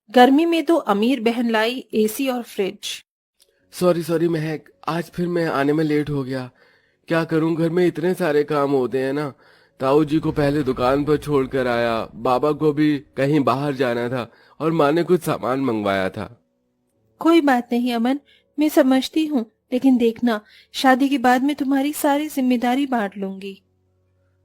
गर्मी में तो अमीर बहन लाई एसी और फ्रिज। सॉरी सॉरी महक, आज फिर मैं आने में लेट हो गया। क्या करूं, घर में इतने सारे काम होते हैं ना। ताऊ जी को पहले दुकान पर छोड़कर आया, बाबा को भी कहीं बाहर जाना था और माँ ने कुछ सामान मंगवाया था। कोई बात नहीं अमन, मैं समझती हूँ, लेकिन देखना, शादी के बाद मैं तुम्हारी सारी जिम्मेदारी बांट लूंगी।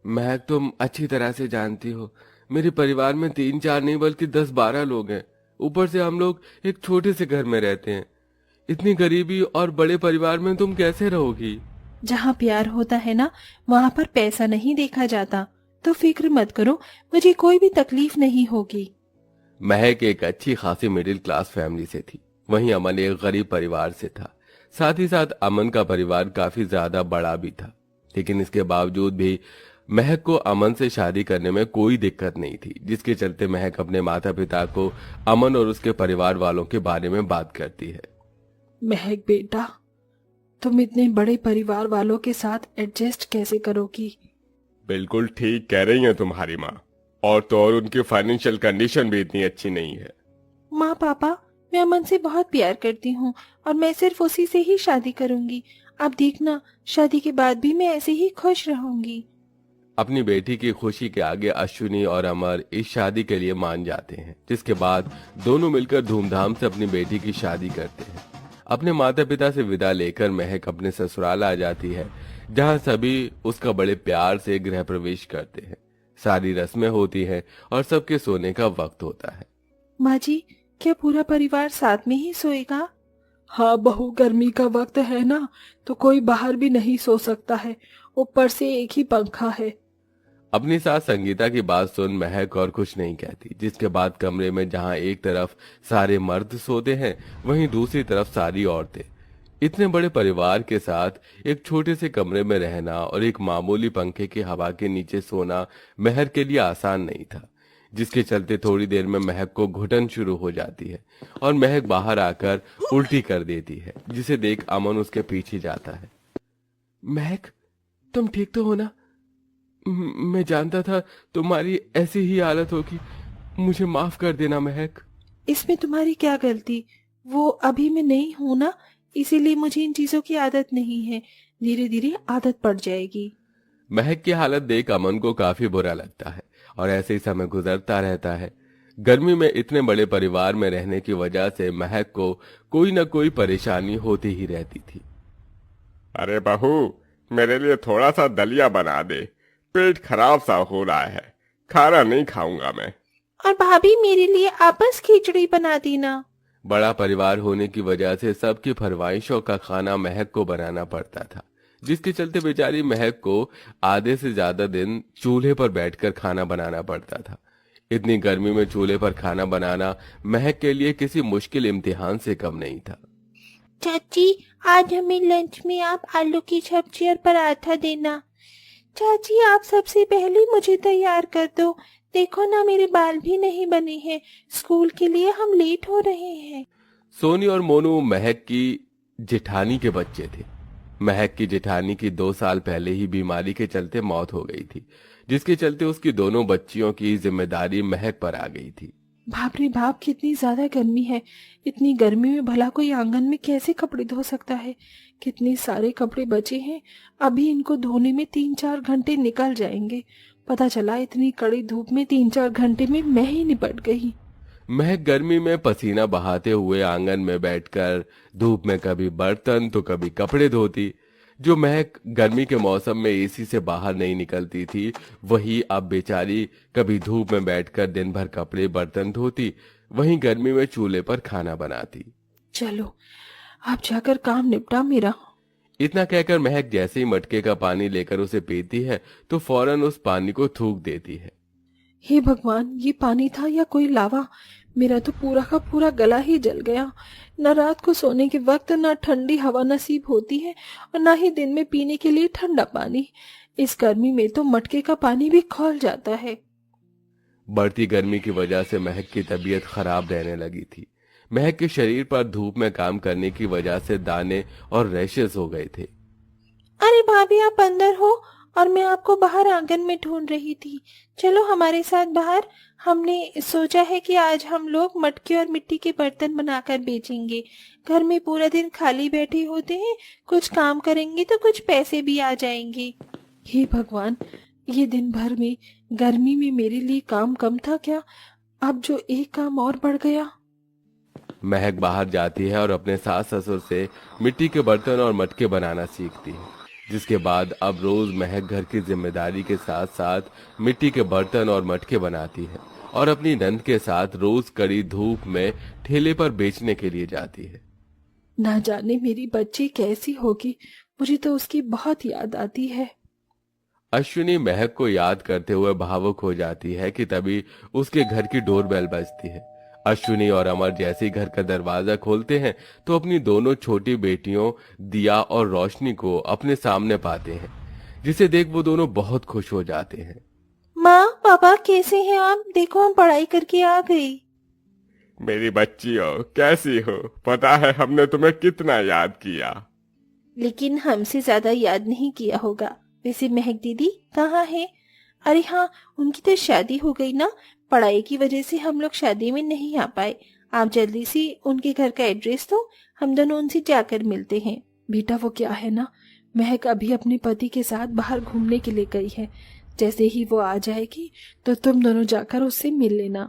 महक, तुम अच्छी तरह से जानती हो, मेरे परिवार में 3-4 नहीं बल्कि 10-12 लोग हैं। ऊपर से हम लोग एक छोटे से घर में रहते हैं। इतनी गरीबी और बड़े परिवार में तुम कैसे रहोगी? जहाँ प्यार होता है ना, वहाँ पर पैसा नहीं देखा जाता। तो फिक्र मत करो, मुझे कोई भी तकलीफ नहीं होगी। महक एक अच्छी खासी मिडिल क्लास फैमिली से थी, वहीं अमन एक गरीब परिवार से था। साथ ही साथ अमन का परिवार काफी ज्यादा बड़ा भी था, लेकिन इसके बावजूद भी महक को अमन से शादी करने में कोई दिक्कत नहीं थी, जिसके चलते महक अपने माता पिता को अमन और उसके परिवार वालों के बारे में बात करती है। महक बेटा, तुम इतने बड़े परिवार वालों के साथ एडजस्ट कैसे करोगी? बिल्कुल ठीक कह रही हैं तुम्हारी माँ। और तो और उनकी फाइनेंशियल कंडीशन भी इतनी अच्छी नहीं है। माँ पापा, मैं अमन से बहुत प्यार करती हूँ और मैं सिर्फ उसी से ही शादी करूंगी। आप देखना, शादी के बाद भी मैं ऐसे ही खुश रहूंगी। अपनी बेटी की खुशी के आगे अश्विनी और अमर इस शादी के लिए मान जाते हैं, जिसके बाद दोनों मिलकर धूमधाम से अपनी बेटी की शादी करते हैं। अपने माता पिता से विदा लेकर महक अपने ससुराल आ जाती है, जहां सभी उसका बड़े प्यार से गृह प्रवेश करते हैं। सारी रस्में होती हैं और सबके सोने का वक्त होता है। माँ जी, क्या पूरा परिवार साथ में ही सोएगा? हाँ बहू, गर्मी का वक्त है ना, तो कोई बाहर भी नहीं सो सकता है। ऊपर से एक ही पंखा है। अपनी सास संगीता की बात सुन महक और कुछ नहीं कहती, जिसके बाद कमरे में जहां एक तरफ सारे मर्द सोते हैं, वहीं दूसरी तरफ सारी औरतें। इतने बड़े परिवार के साथ एक छोटे से कमरे में रहना और एक मामूली पंखे की हवा के नीचे सोना महक के लिए आसान नहीं था, जिसके चलते थोड़ी देर में महक को घुटन शुरू हो जाती है और महक बाहर आकर उल्टी कर देती है, जिसे देख अमन उसके पीछे जाता है। महक, तुम ठीक तो हो ना? मैं जानता था तुम्हारी ऐसी ही हालत होगी। मुझे माफ कर देना महक। इसमें तुम्हारी क्या गलती? वो अभी मैं नहीं हूं ना, इसीलिए मुझे इन चीजों की आदत नहीं है। धीरे धीरे आदत पड़ जाएगी। महक की हालत देख अमन को काफी बुरा लगता है और ऐसे ही समय गुजरता रहता है। गर्मी में इतने बड़े परिवार में रहने की वजह से महक को कोई न कोई परेशानी होती ही रहती थी। अरे बहू, मेरे लिए थोड़ा सा दलिया बना दे। पेट खराब सा हो रहा है, खाना नहीं खाऊंगा मैं। और भाभी, मेरे लिए आपस खिचड़ी बना देना। बड़ा परिवार होने की वजह से सबकी फरमाइशों का खाना महक को बनाना पड़ता था, जिसके चलते बेचारी महक को आधे से ज्यादा दिन चूल्हे पर बैठकर खाना बनाना पड़ता था। इतनी गर्मी में चूल्हे पर खाना बनाना महक के लिए किसी मुश्किल इम्तिहान से कम नहीं था। चाची, आज हमें लंच में आप आलू की सब्जी और पराठा देना। चाची, आप सबसे पहले मुझे तैयार कर दो। देखो ना, मेरे बाल भी नहीं बने हैं। स्कूल के लिए हम लेट हो रहे हैं। सोनी और मोनू महक की जेठानी के बच्चे थे। महक की जेठानी की 2 साल पहले ही बीमारी के चलते मौत हो गई थी, जिसके चलते उसकी दोनों बच्चियों की जिम्मेदारी महक पर आ गई थी। बाप रे बाप, कितनी ज्यादा गर्मी है। इतनी गर्मी में भला कोई आंगन में कैसे कपड़े धो सकता है? कितने सारे कपड़े बचे हैं, अभी इनको धोने में 3-4 घंटे निकल जाएंगे। पता चला इतनी कड़ी धूप में 3-4 घंटे में मैं ही निपट गई। महक गर्मी में पसीना बहाते हुए आंगन में बैठकर धूप में कभी बर्तन तो कभी कपड़े धोती। जो महक गर्मी के मौसम में एसी से बाहर नहीं निकलती थी, वही अब बेचारी कभी धूप में बैठकर दिन भर कपड़े बर्तन धोती, वहीं गर्मी में चूल्हे पर खाना बनाती। चलो, आप जाकर काम निपटा मेरा। इतना कहकर महक जैसे ही मटके का पानी लेकर उसे पीती है, तो फौरन उस पानी को थूक देती है। हे भगवान, ये पानी था या कोई लावा? मेरा तो पूरा का पूरा गला ही जल गया। न रात को सोने के वक्त न ठंडी हवा नसीब होती है और न ही दिन में पीने के लिए ठंडा पानी। इस गर्मी में तो मटके का पानी भी खौल जाता है। बढ़ती गर्मी की वजह से महक की तबीयत खराब रहने लगी थी। महक के शरीर पर धूप में काम करने की वजह से दाने और रैशेस हो गए थे। अरे भाभी, आप अंदर हो? और मैं आपको बाहर आंगन में ढूंढ रही थी। चलो हमारे साथ बाहर। हमने सोचा है कि आज हम लोग मटके और मिट्टी के बर्तन बनाकर बेचेंगे। घर में पूरा दिन खाली बैठे होते हैं, कुछ काम करेंगे तो कुछ पैसे भी आ जाएंगे। हे भगवान, ये दिन भर में गर्मी में मेरे लिए काम कम था क्या? अब जो एक काम और बढ़ गया। महक बाहर जाती है और अपने सास ससुर से मिट्टी के बर्तन और मटके बनाना सीखती है, जिसके बाद अब रोज महक घर की जिम्मेदारी के साथ साथ मिट्टी के बर्तन और मटके बनाती है और अपनी नंद के साथ रोज कड़ी धूप में ठेले पर बेचने के लिए जाती है। ना जाने मेरी बच्ची कैसी होगी, मुझे तो उसकी बहुत याद आती है। अश्विनी महक को याद करते हुए भावुक हो जाती है कि तभी उसके घर की डोरबेल बजती है। अश्विनी और अमर जैसे ही घर का दरवाजा खोलते हैं तो अपनी दोनों छोटी बेटियों दिया और रोशनी को अपने सामने पाते हैं, जिसे देख वो दोनों बहुत खुश हो जाते हैं। माँ पापा कैसे हैं आप? देखो हम पढ़ाई करके आ गई। मेरी बच्चियों कैसी हो? पता है हमने तुम्हें कितना याद किया। लेकिन हमसे ज्यादा याद नहीं किया होगा। वैसे महक दीदी कहाँ है? अरे हाँ, उनकी तो शादी हो गई ना। पढ़ाई की वजह से हम लोग शादी में नहीं आ पाए। आप जल्दी से उनके घर का एड्रेस दो, हम दोनों उनसे जाकर मिलते हैं। बेटा वो क्या है ना, महक अभी अपने पति के साथ बाहर घूमने के लिए गई है। जैसे ही वो आ जाएगी तो तुम दोनों जाकर उससे मिल लेना।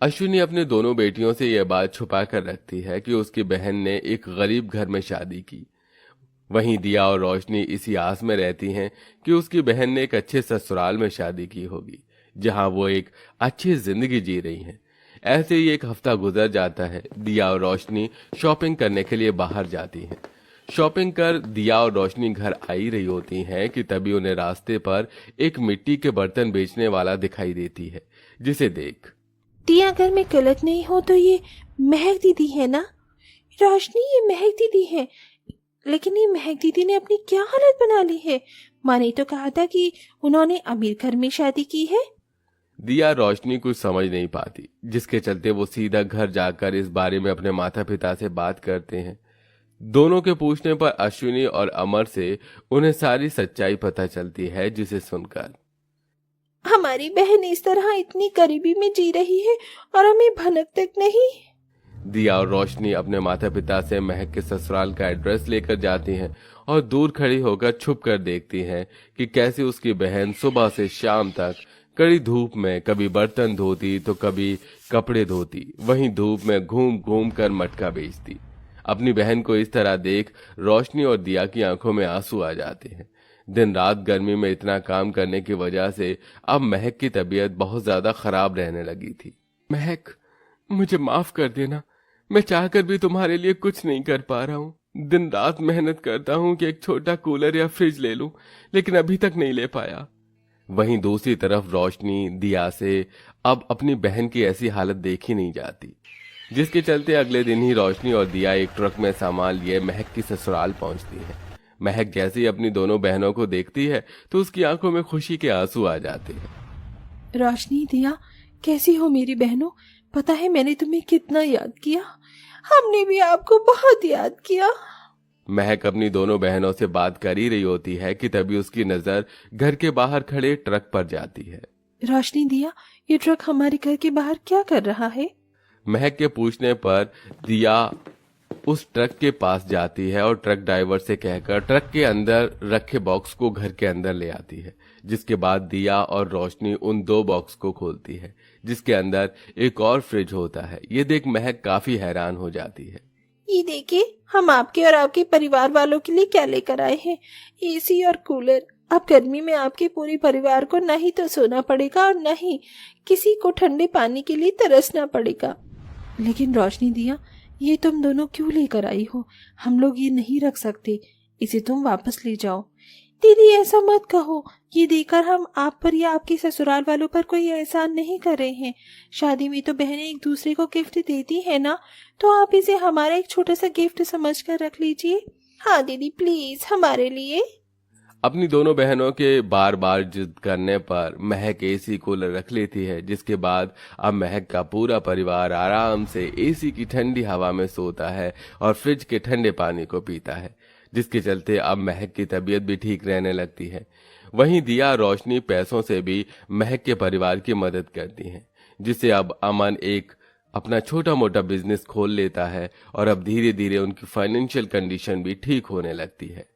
अश्विनी अपने दोनों बेटियों से यह बात छुपा कर रखती है कि उसकी बहन ने एक गरीब घर में शादी की। वहीं दिया और रोशनी इसी आस में रहती हैं कि उसकी बहन ने एक अच्छे ससुराल में शादी की होगी, जहां वो एक अच्छी जिंदगी जी रही हैं। ऐसे ही एक हफ्ता गुजर जाता है। दिया और रोशनी शॉपिंग करने के लिए बाहर जाती हैं। शॉपिंग कर दिया और रोशनी घर आई रही होती हैं कि तभी उन्हें रास्ते पर एक मिट्टी के बर्तन बेचने वाला दिखाई देती है, जिसे देख दिया अगर मैं गलत नहीं हो तो ये महक दीदी है ना? रोशनी ये महक दीदी है, लेकिन ये महक दीदी ने अपनी क्या हालत बना ली है? माँ ने तो कहा था कि उन्होंने अमीर घर में शादी की है। दिया रोशनी कुछ समझ नहीं पाती, जिसके चलते वो सीधा घर जाकर इस बारे में अपने माता पिता से बात करते हैं। दोनों के पूछने पर अश्विनी और अमर से उन्हें सारी सच्चाई पता चलती है, जिसे सुनकर हमारी बहन इस तरह इतनी गरीबी में जी रही है और हमें भनक तक नहीं। दिया और रोशनी अपने माता पिता से महक के ससुराल का एड्रेस लेकर जाती हैं और दूर खड़ी होकर छुप कर देखती हैं कि कैसे उसकी बहन सुबह से शाम तक कड़ी धूप में कभी बर्तन धोती तो कभी कपड़े धोती, वहीं धूप में घूम घूम कर मटका बेचती। अपनी बहन को इस तरह देख रोशनी और दिया की आंखों में आंसू आ जाते हैं। दिन रात गर्मी में इतना काम करने की वजह से अब महक की तबीयत बहुत ज्यादा खराब रहने लगी थी। महक, मुझे माफ कर देना, मैं चाहकर भी तुम्हारे लिए कुछ नहीं कर पा रहा हूँ। दिन रात मेहनत करता हूँ कि एक छोटा कूलर या फ्रिज ले लूं, लेकिन अभी तक नहीं ले पाया। वहीं दूसरी तरफ रोशनी दिया से अब अपनी बहन की ऐसी हालत देखी नहीं जाती, जिसके चलते अगले दिन ही रोशनी और दिया एक ट्रक में सामान लिए महक की ससुराल पहुंचती है। महक जैसे ही अपनी दोनों बहनों को देखती है तो उसकी आंखों में खुशी के आंसू आ जाते हैं। रोशनी, दिया, कैसी हो मेरी बहनों? पता है मैंने तुम्हें कितना याद किया। हमने भी आपको बहुत याद किया। महक अपनी दोनों बहनों से बात कर ही रही होती है कि तभी उसकी नजर घर के बाहर खड़े ट्रक पर जाती है। रोशनी, दिया, ये ट्रक हमारे घर के बाहर क्या कर रहा है? महक के पूछने पर दिया उस ट्रक के पास जाती है और ट्रक ड्राइवर से कहकर ट्रक के अंदर रखे बॉक्स को घर के अंदर ले आती है, जिसके बाद दिया और रोशनी उन दो बॉक्स को खोलती है, जिसके अंदर एक और फ्रिज होता है। ये देख महक काफी हैरान हो जाती है। ये देखिए, हम आपके और आपके परिवार वालों के लिए क्या लेकर आए हैं। एसी और कूलर। अब गर्मी में आपके पूरे परिवार को न ही तो सोना पड़ेगा और न ही किसी को ठंडे पानी के लिए तरसना पड़ेगा। लेकिन रोशनी, दिया, ये तुम दोनों क्यों लेकर आई हो? हम लोग ये नहीं रख सकते, इसे तुम वापस ले जाओ। दीदी ऐसा मत कहो, ये देकर हम आप पर या आपके ससुराल वालों पर कोई एहसान नहीं कर रहे हैं। शादी में तो बहनें एक दूसरे को गिफ्ट देती है ना, तो आप इसे हमारा एक छोटा सा गिफ्ट समझकर रख लीजिए। हाँ दीदी, प्लीज हमारे लिए। अपनी दोनों बहनों के बार बार जिद करने पर महक एसी कूलर रख लेती है, जिसके बाद अब महक का पूरा परिवार आराम से एसी की ठंडी हवा में सोता है और फ्रिज के ठंडे पानी को पीता है, जिसके चलते अब महक की तबीयत भी ठीक रहने लगती है। वहीं दिया रोशनी पैसों से भी महक के परिवार की मदद करती हैं, जिससे अब अमन एक अपना छोटा मोटा बिजनेस खोल लेता है और अब धीरे धीरे उनकी फाइनेंशियल कंडीशन भी ठीक होने लगती है।